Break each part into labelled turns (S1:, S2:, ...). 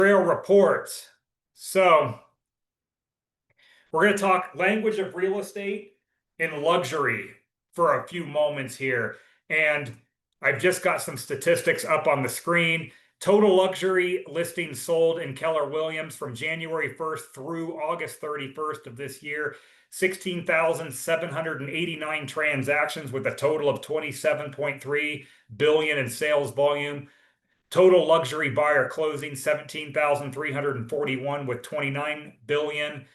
S1: Trail reports. So we're going to talk language of real estate and luxury for a few moments here. And I've just got some statistics up on the screen. Total luxury listings sold in Keller Williams from January 1st through August 31st of this year. 16,789 transactions with a total of 27.3 billion in sales volume. Total luxury buyer closing 17,341 with 29 billion.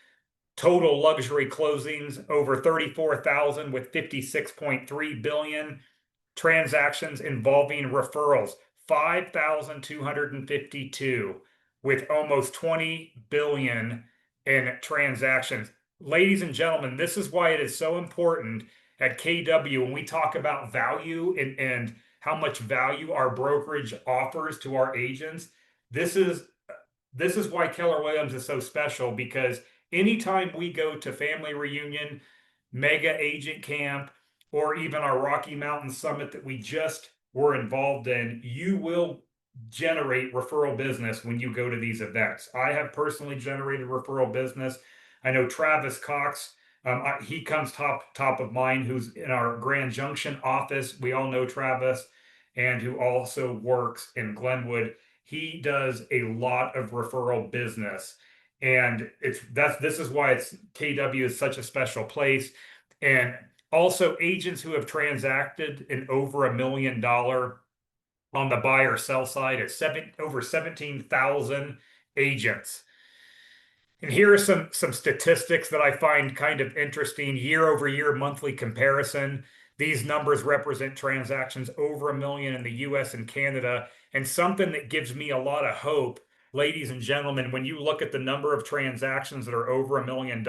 S1: Total luxury closings over 34,000 with 56.3 billion. Transactions involving referrals 5,252 with almost 20 billion in transactions. Ladies and gentlemen, this is why it is so important at KW when we talk about value and how much value our brokerage offers to our agents. This is why Keller Williams is so special, because anytime we go to family reunion, mega agent camp, or even our Rocky Mountain Summit that we just were involved in, you will generate referral business when you go to these events. I have personally generated referral business. I know Travis Cox, he comes top of mind, who's in our Grand Junction office. We all know Travis, and who also works in Glenwood. He does a lot of referral business, and this is why KW is such a special place. And also, agents who have transacted in over $1 million on the buy or sell side at over 17,000 agents. And here are some statistics that I find kind of interesting. Year over year monthly comparison. These numbers represent transactions over $1 million in the US and Canada. And something that gives me a lot of hope, ladies and gentlemen, when you look at the number of transactions that are over $1 million,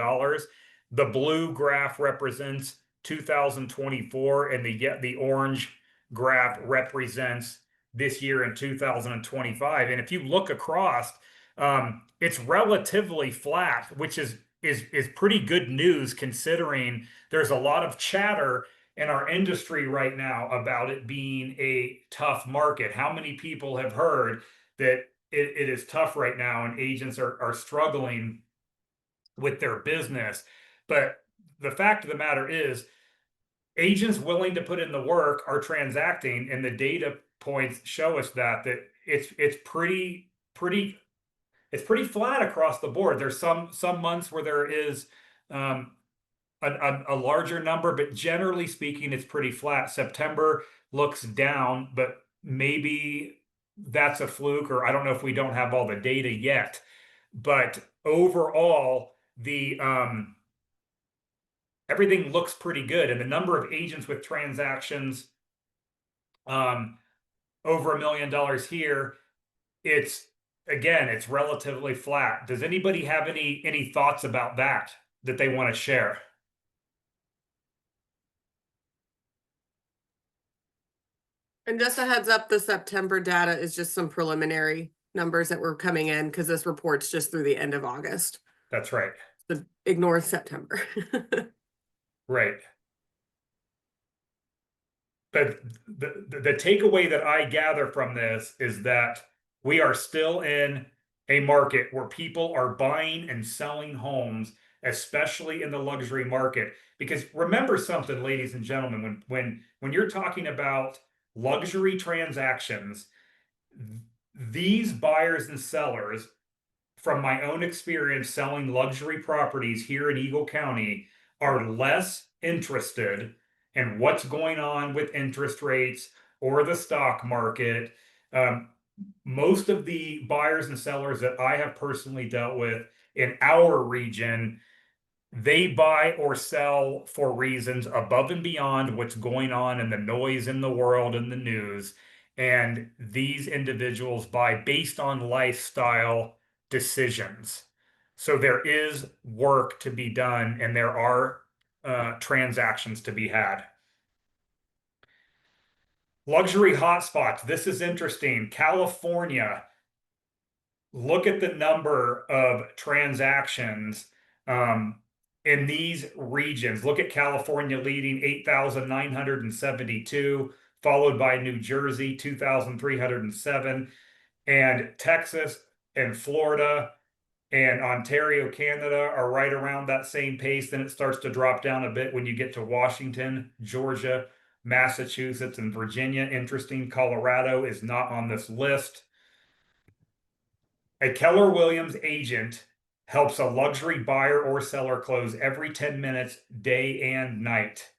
S1: the blue graph represents 2024, and the orange graph represents this year in 2025. And if you look across, it's relatively flat, which is pretty good news, considering there's a lot of chatter in our industry right now about it being a tough market. How many people have heard that it is tough right now and agents are struggling with their business? But the fact of the matter is, agents willing to put in the work are transacting, and the data points show us that it's pretty flat across the board. There's some months where there is a larger number, but generally speaking, it's pretty flat. September looks down, but maybe that's a fluke, or I don't know if we don't have all the data yet. But overall, everything looks pretty good, and the number of agents with transactions over $1 million here, it's relatively flat. Does anybody have any thoughts about that they want to share?
S2: And just a heads up, the September data is just some preliminary numbers that were coming in, because this report's just through the end of August.
S1: That's right.
S2: So ignore September.
S1: Right. But the takeaway that I gather from this is that we are still in a market where people are buying and selling homes, especially in the luxury market. Because remember something, ladies and gentlemen, when you're talking about luxury transactions, these buyers and sellers, from my own experience selling luxury properties here in Eagle County, are less interested in what's going on with interest rates or the stock market. Most of the buyers and sellers that I have personally dealt with in our region, they buy or sell for reasons above and beyond what's going on in the noise in the world and the news. And these individuals buy based on lifestyle decisions. So there is work to be done, and there are transactions to be had. Luxury hotspots. This is interesting. California, look at the number of transactions in these regions. Look at California leading 8,972, followed by New Jersey, 2,307, and Texas and Florida and Ontario, Canada are right around that same pace. Then it starts to drop down a bit when you get to Washington, Georgia, Massachusetts, and Virginia. Interesting, Colorado is not on this list. A Keller Williams agent helps a luxury buyer or seller close every 10 minutes, day and night.